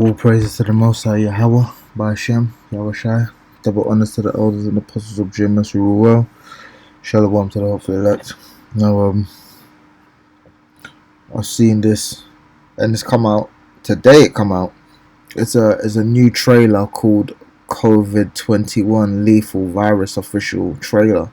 All praises to the Most High Yahweh, by Hashem, Yahushai. Double honors to the elders and apostles of James who rule well. Shalom to the hopeful elect. Now, I've seen this, and it's come out today. It come out. It's a new trailer called COVID-21 Lethal Virus official trailer.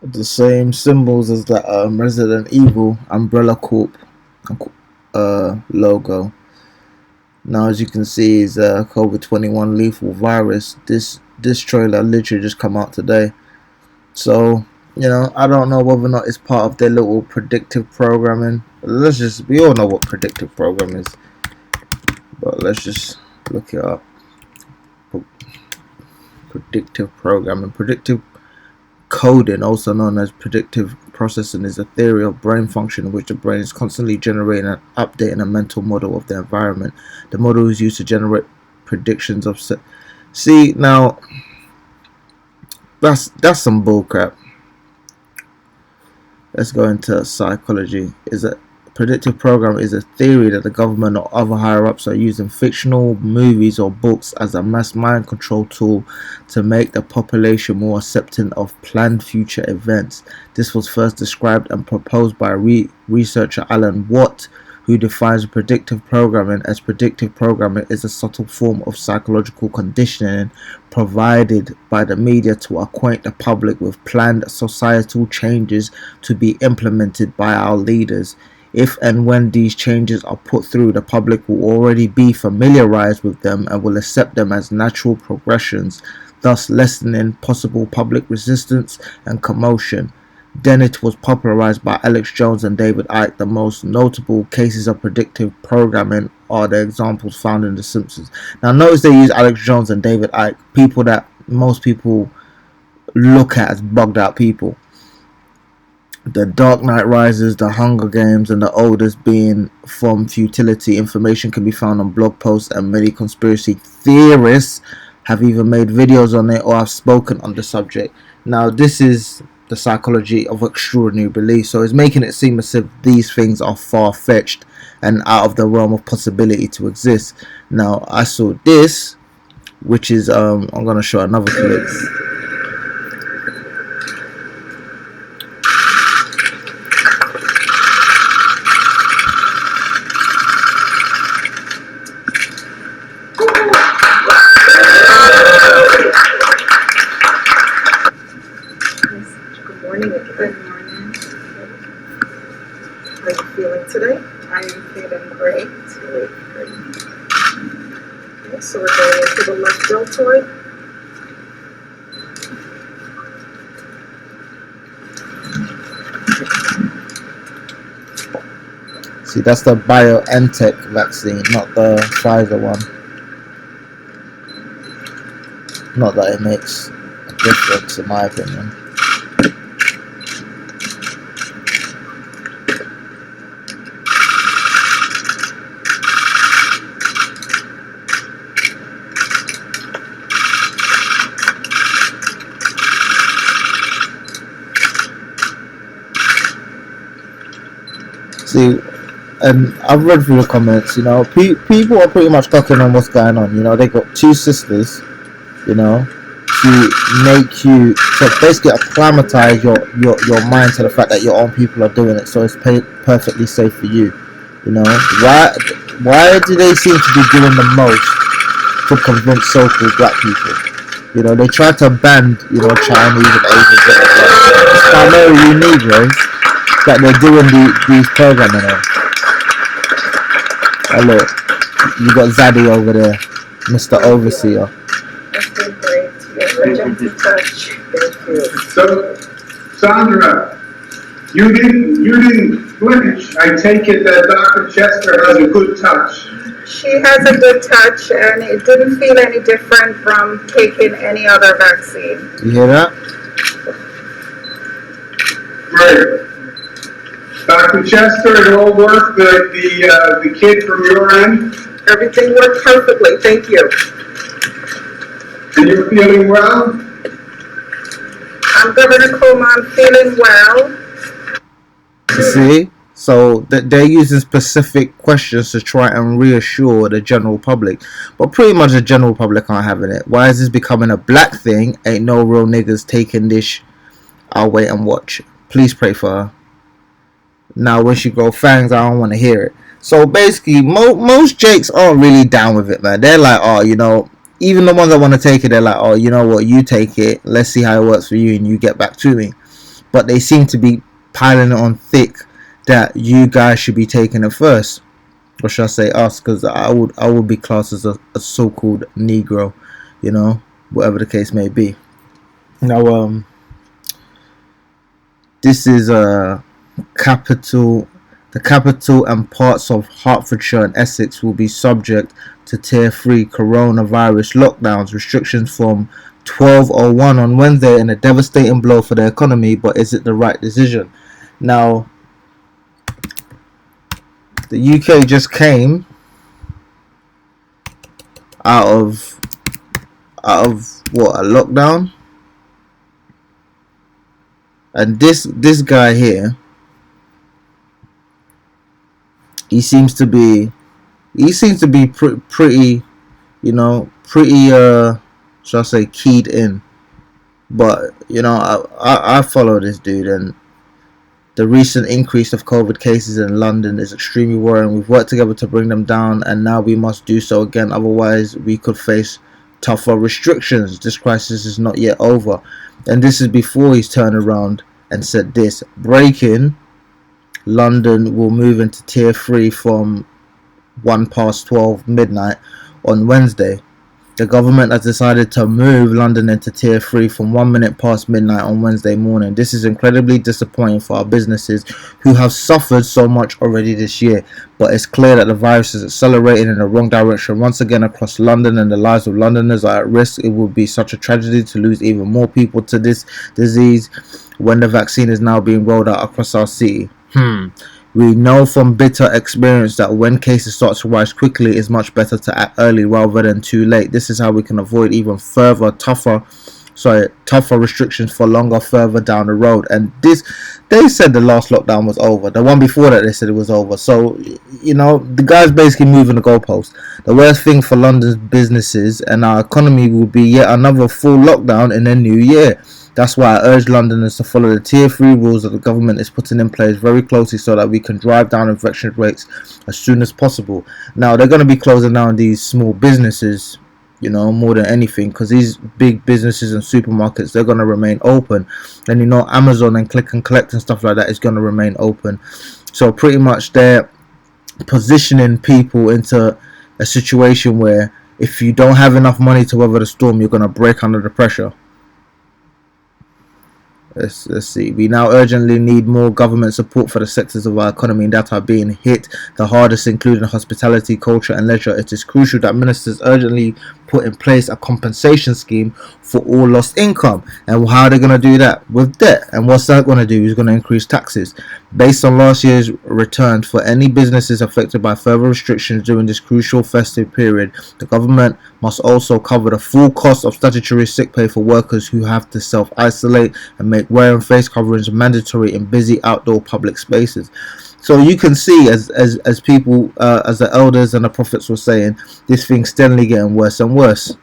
The same symbols as the Resident Evil Umbrella Corp logo. Now, as you can see, is COVID-21 Lethal Virus. This trailer literally just come out today. So, I don't know whether or not it's part of their little predictive programming. We all know what predictive programming is, but let's just look it up. Predictive programming. Predictive coding, also known as predictive processing, is a theory of brain function in which the brain is constantly generating and updating a mental model of the environment. The model is used to generate predictions of see, now that's some bullcrap. Let's go into psychology. Predictive programming is a theory that the government or other higher-ups are using fictional movies or books as a mass mind control tool to make the population more accepting of planned future events. This was first described and proposed by researcher Alan Watt, who defines predictive programming as predictive programming is a subtle form of psychological conditioning provided by the media to acquaint the public with planned societal changes to be implemented by our leaders. If and when these changes are put through, the public will already be familiarized with them and will accept them as natural progressions, thus lessening possible public resistance and commotion. Then it was popularized by Alex Jones and David Icke. The most notable cases of predictive programming are the examples found in The Simpsons. Now, notice they use Alex Jones and David Icke, people that most people look at as bugged out people. The Dark Knight Rises, The Hunger Games, and the oldest being from Futility. Information can be found on blog posts, and many conspiracy theorists have either made videos on it or have spoken on the subject. Now, this is the psychology of extraordinary belief, so it's making it seem as if these things are far-fetched and out of the realm of possibility to exist. Now, I saw this, which is I'm going to show another clip. Good morning. How are you feeling today? I am feeling great. Okay, so we're going into the left deltoid. See, that's the BioNTech vaccine, not the Pfizer one. Not that it makes a difference, in my opinion. See, and I've read through the comments, people are pretty much talking on what's going on. They got two sisters, to make you, to basically acclimatize your mind to the fact that your own people are doing it, so it's perfectly safe for you. Why do they seem to be doing the most to convince so-called black people? They try to ban, Chinese and Asians. It's primarily Negroes. that they're doing these programming on. Oh look, you got Zaddy over there, Mr. Overseer. That's been great. You're a gentle touch. Thank you. So, Sandra, you didn't flinch. I take it that Dr. Chester has a good touch. She has a good touch, and it didn't feel any different from taking any other vaccine. You hear that? Great. Dr. Chester, it all worked. The kid from your end, Everything worked perfectly. Thank you. and you're feeling well. I'm Governor Coleman, feeling well. You see? So they're using specific questions to try and reassure the general public. But pretty much the general public aren't having it. Why is this becoming a black thing? Ain't no real niggas taking this. I'll wait and watch. Please pray for her. Now when she grow fangs, I don't want to hear it. So basically, most Jakes aren't really down with it, man. They're like, oh, you know, even the ones that want to take it, they're like, oh, you know what, you take it. Let's see how it works for you and you get back to me. But they seem to be piling it on thick that you guys should be taking it first. Or should I say us, because I would be classed as a so-called Negro, you know, whatever the case may be. Now, this is the capital and parts of Hertfordshire and Essex will be subject to Tier 3 coronavirus lockdowns, restrictions from 12:01 on Wednesday, and a devastating blow for the economy. But is it the right decision? Now, the UK just came out of what, a lockdown, and this guy here, he seems to be pretty, you know, pretty shall I say, keyed in. But you know, I follow this dude, and the recent increase of COVID cases in London is extremely worrying. We've worked together to bring them down, and now we must do so again. Otherwise, we could face tougher restrictions. This crisis is not yet over. And this is before he's turned around and said this. Breaking: London will move into Tier 3 from 12 midnight on Wednesday. The government has decided to move London into Tier 3 from 1 minute past midnight on Wednesday morning. This is incredibly disappointing for our businesses who have suffered so much already this year. But it's clear that the virus is accelerating in the wrong direction once again across London, and the lives of Londoners are at risk. It would be such a tragedy to lose even more people to this disease when the vaccine is now being rolled out across our city. We know from bitter experience that when cases start to rise quickly, it's much better to act early rather than too late. This is how we can avoid even tougher restrictions for longer further down the road. And they said the last lockdown was over. The one before that, they said it was over. So, you know, the guy's basically moving the goalpost. The worst thing for London's businesses and our economy will be yet another full lockdown in the new year. That's why I urge Londoners to follow the Tier 3 rules that the government is putting in place very closely so that we can drive down infection rates as soon as possible. Now, they're going to be closing down these small businesses, you know, more than anything, because these big businesses and supermarkets, they're going to remain open. And, you know, Amazon and click and collect and stuff like that is going to remain open. So pretty much they're positioning people into a situation where if you don't have enough money to weather the storm, you're going to break under the pressure. Let's see. We now urgently need more government support for the sectors of our economy that are being hit the hardest, including hospitality, culture and leisure. It is crucial that ministers urgently put in place a compensation scheme for all lost income. And how are they going to do that? With debt. And what's that going to do? It's going to increase taxes. Based on last year's returns for any businesses affected by further restrictions during this crucial festive period, the government must also cover the full cost of statutory sick pay for workers who have to self-isolate and make wearing face coverings mandatory in busy outdoor public spaces. So you can see, as people, as the elders and the prophets were saying, this thing's steadily getting worse and worse.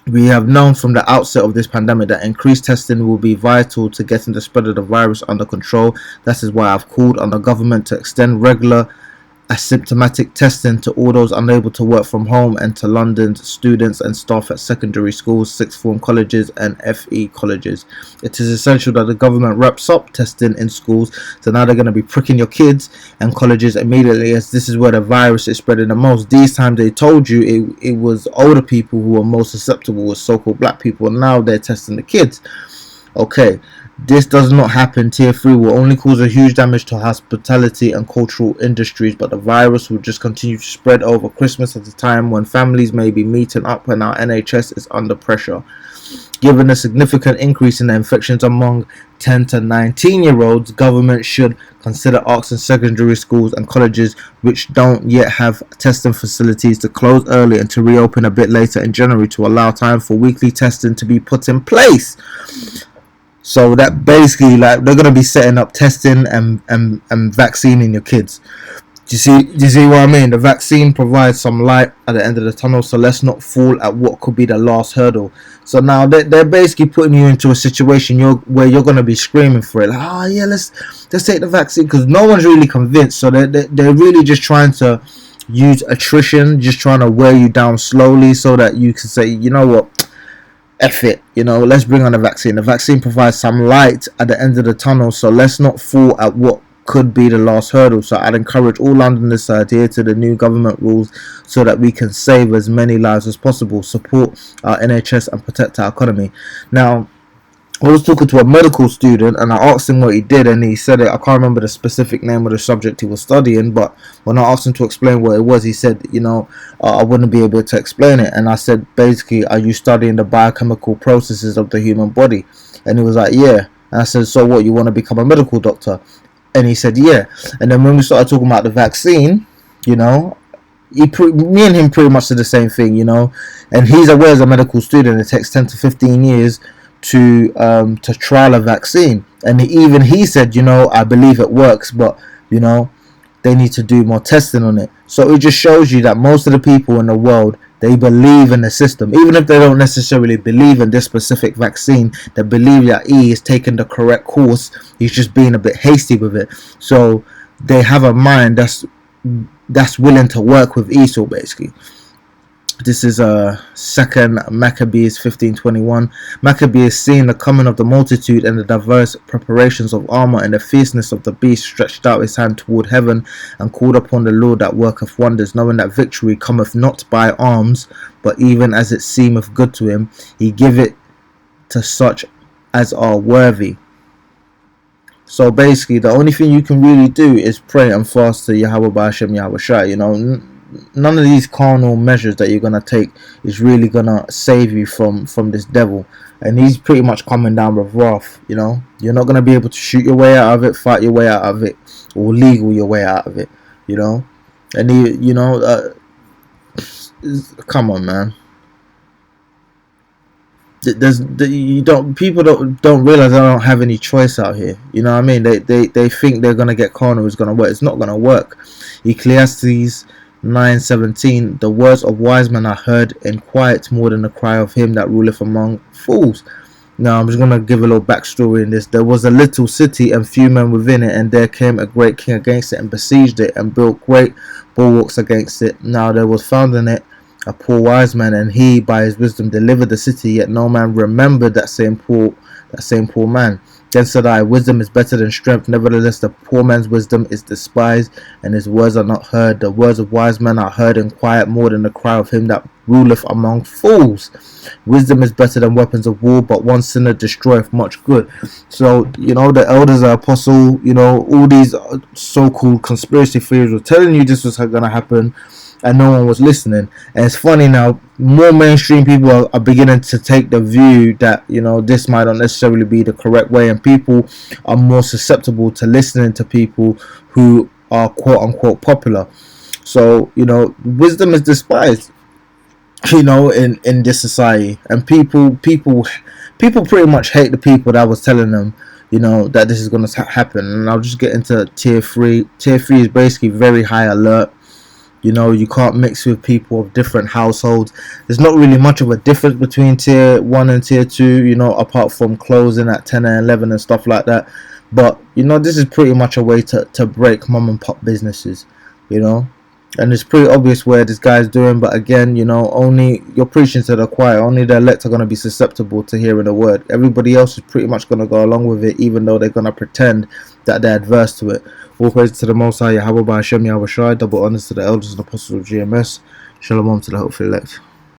We have known from the outset of this pandemic that increased testing will be vital to getting the spread of the virus under control. That is why I've called on the government to extend regular asymptomatic testing to all those unable to work from home, and to London's students and staff at secondary schools, sixth form colleges and FE colleges. It is essential that the government wraps up testing in schools, so now they're going to be pricking your kids and colleges immediately, as this is where the virus is spreading the most. These times they told you it was older people who were most susceptible, was so-called black people, and now they're testing the kids. Okay, this does not happen. Tier 3 will only cause a huge damage to hospitality and cultural industries, but the virus will just continue to spread over Christmas at a time when families may be meeting up and our NHS is under pressure. Given the significant increase in the infections among 10 to 19-year-olds, government should consider asking secondary schools and colleges which don't yet have testing facilities to close early and to reopen a bit later in January to allow time for weekly testing to be put in place. So that basically, like, they're gonna be setting up testing and vaccinating your kids. Do you see what I mean? The vaccine provides some light at the end of the tunnel, so let's not fall at what could be the last hurdle. So now they're basically putting you into a situation where you're gonna be screaming for it, like, oh yeah, let's take the vaccine, because no one's really convinced. So they're really just trying to use attrition, just trying to wear you down slowly, so that you can say, you know what, F it, let's bring on the vaccine. The vaccine provides some light at the end of the tunnel, so let's not fall at what could be the last hurdle. So I'd encourage all Londoners to adhere to the new government rules so that we can save as many lives as possible, support our NHS and protect our economy. Now, I was talking to a medical student and I asked him what he did, and he said it. I can't remember the specific name of the subject he was studying, but when I asked him to explain what it was, he said, I wouldn't be able to explain it. And I said, basically, are you studying the biochemical processes of the human body? And he was like, yeah. And I said, so what, you want to become a medical doctor? And he said, yeah. And then when we started talking about the vaccine, me and him pretty much did the same thing, and he's aware as a medical student it takes 10 to 15 years to trial a vaccine, and he said, I believe it works, but they need to do more testing on it. So it just shows you that most of the people in the world, they believe in the system, even if they don't necessarily believe in this specific vaccine. They believe that he is taking the correct course. He's just being a bit hasty with it. So they have a mind that's willing to work with Esau, basically. This is 2nd Maccabees 15:21. Maccabees, seeing the coming of the multitude and the diverse preparations of armor and the fierceness of the beast, stretched out his hand toward heaven and called upon the Lord that worketh wonders, knowing that victory cometh not by arms, but even as it seemeth good to him, he giveth to such as are worthy. So basically, the only thing you can really do is pray and fast to Yahweh Ba'ashem Yahweh Shai. None of these carnal measures that you're gonna take is really gonna save you from this devil, and he's pretty much coming down with wrath. You're not gonna be able to shoot your way out of it, fight your way out of it, or legal your way out of it. And come on, man. People don't realize they don't have any choice out here. You know what I mean? They think they're gonna get carnal, it's gonna work. It's not gonna work. Ecclesiastes 9:17, the words of wise men are heard in quiet more than the cry of him that ruleth among fools. Now I'm just going to give a little backstory in this. There was a little city and few men within it, and there came a great king against it and besieged it and built great bulwarks against it. Now there was found in it a poor wise man, and he by his wisdom delivered the city, yet no man remembered that same poor man. Then said I, wisdom is better than strength. Nevertheless, the poor man's wisdom is despised, and his words are not heard. The words of wise men are heard in quiet more than the cry of him that ruleth among fools. Wisdom is better than weapons of war, but one sinner destroyeth much good. So, the elders, the apostle, all these so-called conspiracy theories were telling you this was going to happen, and no one was listening. And it's funny now, more mainstream people are beginning to take the view that this might not necessarily be the correct way, and people are more susceptible to listening to people who are quote unquote popular. So wisdom is despised in this society, and people pretty much hate the people that was telling them that this is going to happen. And I'll just get into tier 3. Tier 3 is basically very high alert. You can't mix with people of different households. There's not really much of a difference between tier 1 and tier 2, apart from closing at 10 and 11 and stuff like that. But, this is pretty much a way to break mom and pop businesses. you know. And it's pretty obvious where this guy's doing, but again, you know, only you're preaching to the choir. Only the elect are going to be susceptible to hearing the word. Everybody else is pretty much going to go along with it, even though they're going to pretend that they're adverse to it. All praise to the Most High, Yahweh Hashem Yahweh Shai. Double honors to the elders and apostles of GMS. Shalom to the hopeful elect.